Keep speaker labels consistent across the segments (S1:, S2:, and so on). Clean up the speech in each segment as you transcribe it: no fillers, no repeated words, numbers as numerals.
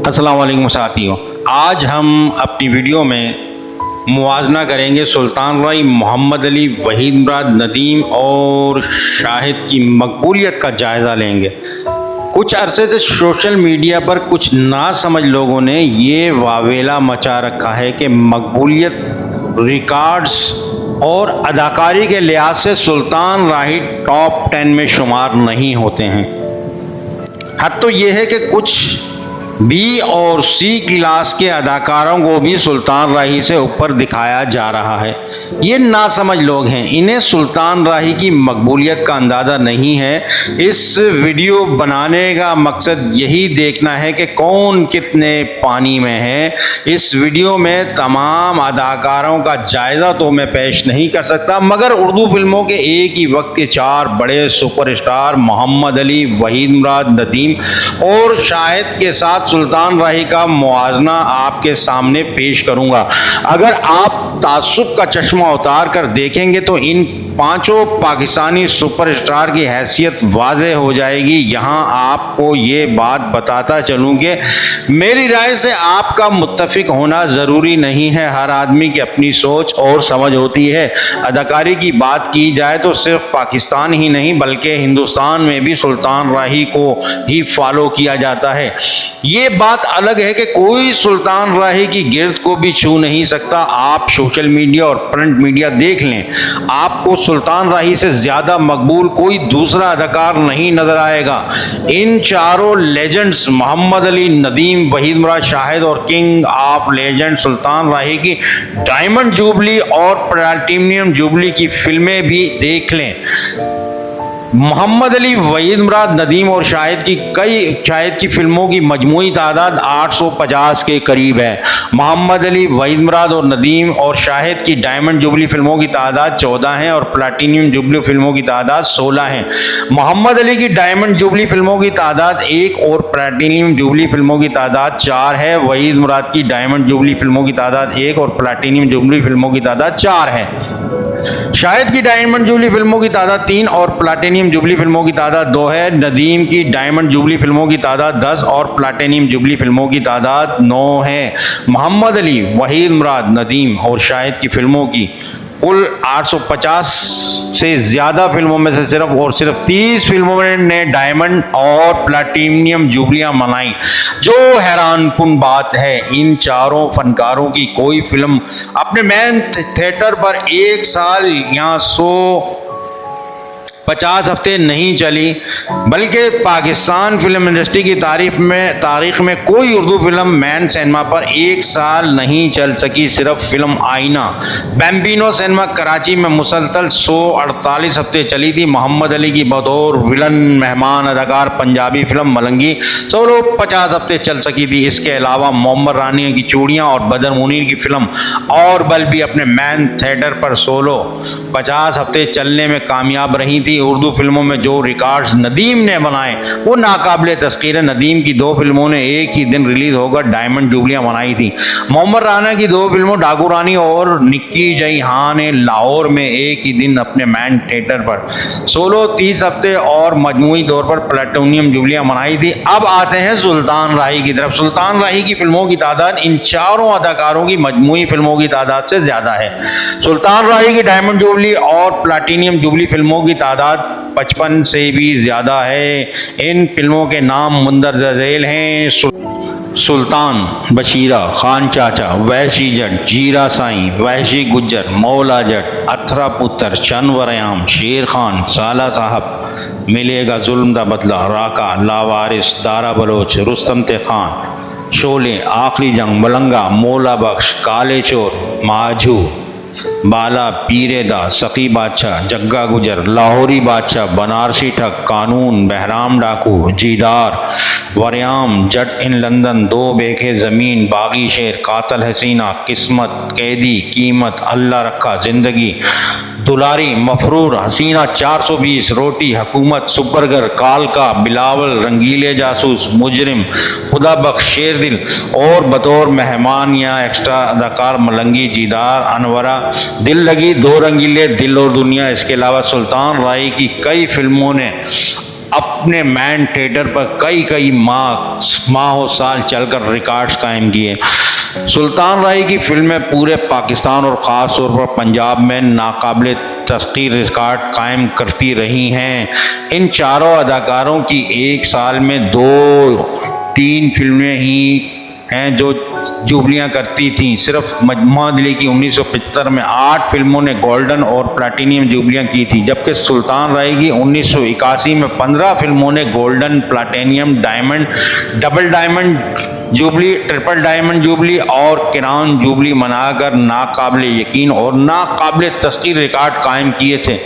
S1: अस्सलाम वालेकुम साथियों, आज हम अपनी वीडियो में मुवाजना करेंगे सुल्तान राही, मोहम्मद अली, वहीद मुराद नदीम और शाहिद की मकबूलियत का जायज़ा लेंगे। कुछ अरसे से सोशल मीडिया पर कुछ नासमझ लोगों ने ये वावेला मचा रखा है कि मकबूलियत, रिकॉर्ड्स और अदाकारी के लिहाज से सुल्तान राही टॉप 10 में शुमार नहीं होते हैं। हद तो ये है कि कुछ बी और सी क्लास के अदाकारों को भी सुल्तान राही से ऊपर दिखाया जा रहा है। ये नासमझ लोग हैं, इन्हें सुल्तान राही की मकबूलियत का अंदाज़ा नहीं है। इस वीडियो बनाने का मकसद यही देखना है कि कौन कितने पानी में है। इस वीडियो में तमाम अदाकारों का जायज़ा तो मैं पेश नहीं कर सकता, मगर उर्दू फिल्मों के एक ही वक्त के 4 बड़े सुपरस्टार मोहम्मद अली, वहीद मुराद नदीम और शाहिद के साथ सुल्तान राही का मुवाजना आपके सामने पेश करूंगा। अगर आप तासुब का चश्मा उतार कर देखेंगे तो इन पांचों पाकिस्तानी सुपरस्टार की हैसियत वाज़ेह हो जाएगी। यहाँ आपको ये बात बताता चलूँ कि मेरी राय से आपका मुत्तफिक होना ज़रूरी नहीं है। हर आदमी की अपनी सोच और समझ होती है। अदाकारी की बात की जाए तो सिर्फ पाकिस्तान ही नहीं बल्कि हिंदुस्तान में भी सुल्तान राही को ही फॉलो किया जाता है। ये बात अलग है कि कोई सुल्तान राही की गिरद को भी छू नहीं सकता। आप सोशल मीडिया और प्रिंट मीडिया देख लें, आपको सुल्तान राही से ज़्यादा मकबूल कोई दूसरा अदाकार नहीं नजर आएगा। इन चारों लेजेंड्स मोहम्मद अली, नदीम, वहीद मुराद, शाहिद और किंग ऑफ लेजेंड सुल्तान राही की डायमंड जुबली और प्लैटिनम जुबली की फिल्में भी देख लें। मोहम्मद अली, वहीद मुराद, नदीम और शाहिद की फिल्मों की मजमूई तादाद 850 के करीब है। मोहम्मद अली, वहीद मुराद और नदीम और शाहिद की डायमंड जुबली फिल्मों की तादाद 14 है और प्लैटिनम जुबली फिल्मों की तादाद 16 है। मोहम्मद अली की डायमंड जुबली फिल्मों की तादाद 1 और प्लैटिनम जुबली फिल्मों की तादाद 4 है। वहीद मुराद की डायमंड जुबली फिल्मों की तादाद 1 और प्लैटिनम जुबली फिल्मों की तादाद 4 है। शाहिद की डायमंड जुबली फिल्मों की तादाद 3 और प्लैटिनम जुबली फिल्मों की तादाद 2 है। नदीम की डायमंड जुबली फिल्मों की तादाद 10 और प्लैटिनम जुबली फिल्मों की तादाद 9 है। मोहम्मद अली, वहीद मुराद, नदीम और शाहिद की फिल्मों की कुल 850 से ज़्यादा फिल्मों में से सिर्फ 30 फिल्मों ने डायमंड और प्लैटिनम जुबलियाँ मनाई, जो हैरानकुन बात है। इन चारों फनकारों की कोई फिल्म अपने मेन थिएटर पर 1 साल या 150 हफ्ते नहीं चली, बल्कि पाकिस्तान फिल्म इंडस्ट्री की तारीख में कोई उर्दू फिल्म मैन सिनेमा पर 1 साल नहीं चल सकी। सिर्फ फिल्म आईना बैम्बिनो सिनेमा कराची में मुसलसल 148 हफ्ते चली थी। मोहम्मद अली की बतौर विलन मेहमान अदाकार पंजाबी फिल्म मलंगी 150 हफ्ते चल सकी थी। इसके अलावा मोहम्मद रानी की चूड़ियाँ और बदर मुनीर की फिल्म और बल भी अपने मैन थिएटर पर 150 हफ्ते चलने में कामयाब रही थी। उर्दू फिल्मों में जो रिकॉर्ड्स नदीम ने बनाए वो नाकाबिले तस्कीर है। नदीम की 2 फिल्मों ने एक ही दिन रिलीज होकर डायमंड जुबलियां बनाई थी। मोहम्मद राना की 2 फिल्मों डाकू रानी और निक्की जई हाँ ने लाहौर में एक ही दिन अपने मैन थिएटर पर 16-30 हफ्ते और मजमूई तौर पर प्लैटिनम जुबलियां बनाई थी। अब आते हैं सुल्तान राही की तरफ। सुल्तान राही की फिल्मों की तादाद इन चारों अदाकारों की मजमूई फिल्मों की तादाद से ज्यादा है। सुल्तान राही की डायमंड जुबली और प्लैटिनम जुबली फिल्मों की तादाद 55 से भी ज्यादा है। इन फिल्मों के नाम मुंदरजा झेल हैं: सुल्तान, बशीरा, खान चाचा, वहशी जट, जीरा साईं, वहशी गुज्जर, मौला जट, अथरा पुत्र, चनवरयाम, शेर खान, साला साहब, मिलेगा जुल्म दा बदला, राका, लावारिस, दारा बलोच, रुस्तम ते खान, शोले, आखिरी जंग, मलंगा, मौला बख्श, काले चोर, माजू, बाला, पीरेदा, सकी बादशाह, जग्गा गुजर, लाहौरी बादशाह, बनारसी ठग, कानून, बहराम डाकू, जीदार, वरियाम, जट इन लंदन, 2 बेखे ज़मीन, बागी शेर, कातल हसीना, किस्मत, कैदी, कीमत, अल्लाह रखा, जिंदगी, दुलारी, मफरूर, हसीना 420, रोटी, हुकूमत, सुपरगर, कालका, बिलावल, रंगीले जासूस, मुजरिम, खुदा बख्श, शेर दिल और बतौर मेहमान या एक्स्ट्रा अदाकार मलंगी, जीदार, अनवरा, दिल लगी, 2 रंगीले, दिल और दुनिया। इसके अलावा सुल्तान राही की कई फिल्मों ने अपने मैन थिएटर पर कई माह साल चलकर रिकॉर्ड्स कायम किए। सुल्तान राही की फिल्में पूरे पाकिस्तान और ख़ास तौर पर पंजाब में नाकाबिले तस्खीर रिकॉर्ड कायम करती रही हैं। इन चारों अदाकारों की एक साल में 2-3 फिल्में ही हैं जो जुबलियाँ करती थीं। सिर्फ मोहम्मद अली की 1975 में 8 फिल्मों ने गोल्डन और प्लैटिनियम जुबलियाँ की थी, जबकि सुल्तान राही की 1981 में 15 फिल्मों ने golden, platinum, diamond, double diamond jubilee, triple diamond jubilee और क्राउन जुबली मनाकर नाकाबिले यकीन और नाकाबिले तस्खीर रिकॉर्ड कायम किए थे।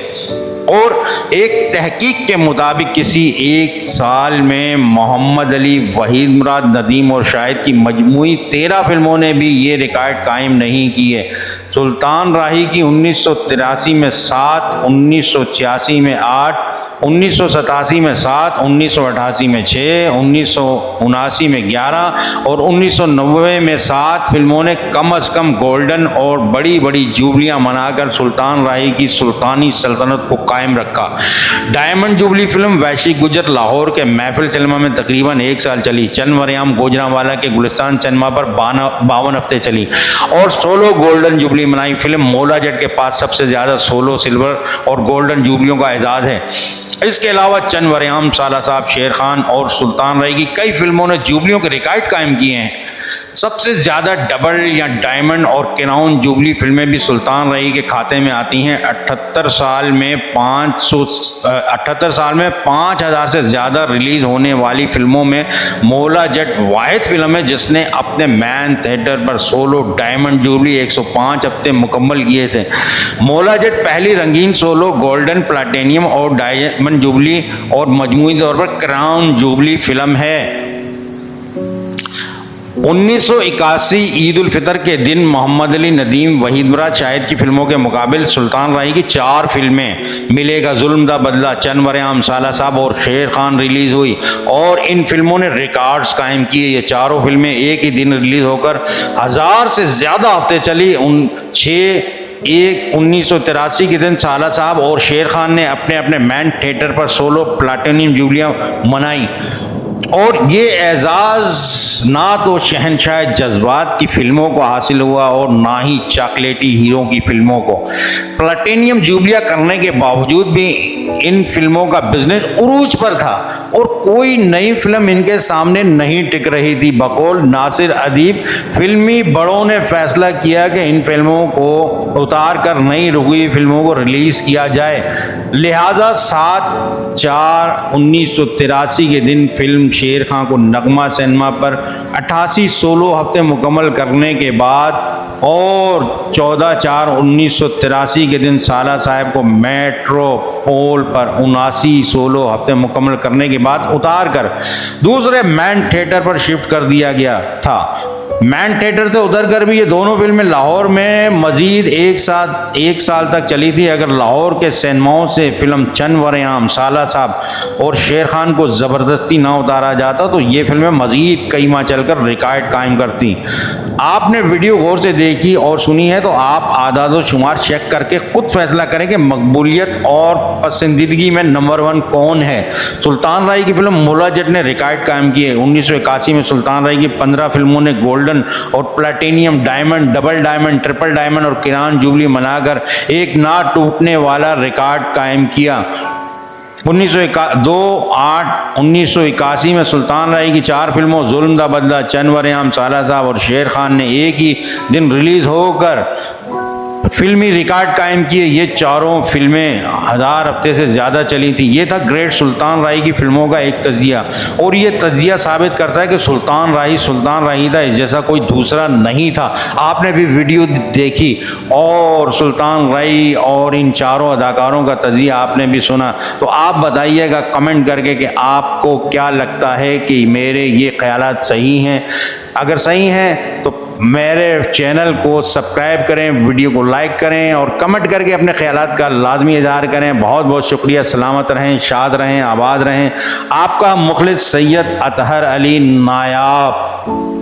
S1: और एक तहकीक के मुताबिक किसी एक साल में मोहम्मद अली, वहीद मुराद, नदीम और शाहिद की मजमूई 13 फिल्मों ने भी ये रिकॉर्ड कायम नहीं किए। सुल्तान राही की 1983 में 7, 1986 में 8, 1987 में 7, 1988 में 6, 1979 में 11 और 1990 में 7 फिल्मों ने कम से कम गोल्डन और बड़ी बड़ी जुबलियां मनाकर सुल्तान राही की सुल्तानी सल्तनत को कायम रखा। डायमंड जुबली फिल्म वैशी गुजर लाहौर के महफिल सिनेमा में तकरीबन 1 साल चली। चंद वरियाम गुजरांवाला के गुलिस्तान सिनेमा पर 52 हफ्ते चली और 16 गोल्डन जुबली मनाई। फिल्म मौला जट के पास सबसे ज़्यादा 16 सिल्वर और गोल्डन जुबलियों का एजाज़ है। इसके अलावा चंद वरियाम, साला साहब, शेर खान और सुल्तान राही की कई फिल्मों ने जुबलियों के रिकॉर्ड कायम किए हैं। सबसे ज़्यादा डबल या डायमंड और क्राउन जुबली फिल्में भी सुल्तान राही के खाते में आती हैं। 78 साल में 5000 से ज़्यादा रिलीज़ होने वाली फिल्मों में मौला जट वाहिद फिल्म है जिसने अपने मैन थिएटर पर 16 डायमंड जुबली 105 हफ्ते मुकम्मल किए थे। मौला जट पहली रंगीन 16 गोल्डन, प्लैटिनियम और डायमंड जुबली और मजमूई तौर पर क्राउन जुबली फिल्म है। 1981 ईद उल फितर के दिन मोहम्मद अली, नदीम, वहीद मुराद, शाहिद की फिल्मों के मुकाबले सुल्तान राही की 4 फिल्में मिलेगा जुल्म दा बदला, चंद वरियाम, साला साहब और शेर खान रिलीज़ हुई और इन फिल्मों ने रिकॉर्ड्स कायम किए। ये चारों फिल्में एक ही दिन रिलीज़ होकर 1000 से ज़्यादा हफ्ते चली। 1983 के दिन साला साहब और शेर खान ने अपने अपने मैन थिएटर पर 16 प्लैटिनियम जुबलियाँ मनाई और ये एजाज़ ना तो शहनशाह जज्बात की फिल्मों को हासिल हुआ और ना ही चॉकलेटी हीरो की फिल्मों को। प्लैटिनियम जुबलियाँ करने के बावजूद भी इन फिल्मों का बिजनेस उरूज पर था और कोई नई फिल्म इनके सामने नहीं टिक रही थी। बकौल नासिर अदीब, फिल्मी बड़ों ने फैसला किया कि इन फिल्मों को उतार कर नई रुकी फिल्मों को रिलीज़ किया जाए। लिहाजा 7/4/1983 के दिन फिल्म शेर खां को नगमा सिनेमा पर 88-16 हफ्ते मुकम्मल करने के बाद और 14/4/1983 के दिन साला साहब को मेट्रोपोल पर 79-16 हफ्ते मुकम्मल करने के बाद उतार कर दूसरे मैन थिएटर पर शिफ्ट कर दिया गया था। मैन थिएटर से उतर कर भी ये दोनों फिल्में लाहौर में मज़ीद एक साल तक चली थी। अगर लाहौर के सिनेमाओं से फिल्म चंद वरियाम, साला साहब और शेर खान को ज़बरदस्ती ना उतारा जाता तो ये फिल्में मज़ीद कई माह चलकर रिकॉर्ड कायम करती। आपने वीडियो गौर से देखी और सुनी है तो आप आदाद व शुमार चेक करके खुद फैसला करें कि मकबूलियत और पसंदीदगी में नंबर 1 कौन है। सुल्तान राही की फिल्म मौला जट ने रिकॉर्ड कायम किए। 1981 में सुल्तान राही की 15 फिल्मों ने गोल्डन और platinum, diamond, double diamond, triple diamond और क्राउन जुबली मनाकर एक ना टूटने वाला रिकॉर्ड कायम किया। 1981 में सुल्तान राही की 4 फिल्मों जुल्म दा बदला, चंद वरियाम, साला साहब और शेर खान ने एक ही दिन रिलीज़ होकर फिल्मी रिकॉर्ड कायम किए। ये चारों फिल्में 1000 हफ्ते से ज़्यादा चली थी। ये था ग्रेट सुल्तान राही की फिल्मों का एक तजिया और ये तजिया साबित करता है कि सुल्तान राही था, इस जैसा कोई दूसरा नहीं था। आपने भी वीडियो देखी और सुल्तान राही और इन चारों अदाकारों का तजिया आपने भी सुना। तो आप बताइएगा कमेंट करके कि आपको क्या लगता है कि मेरे ये ख्यालात सही हैं। अगर सही हैं तो मेरे चैनल को सब्सक्राइब करें, वीडियो को लाइक करें और कमेंट करके अपने ख्यालात का लाजमी इज़हार करें। बहुत बहुत शुक्रिया। सलामत रहें, शाद रहें, आबाद रहें। आपका मुखलिस सैयद अतहर अली नायाब।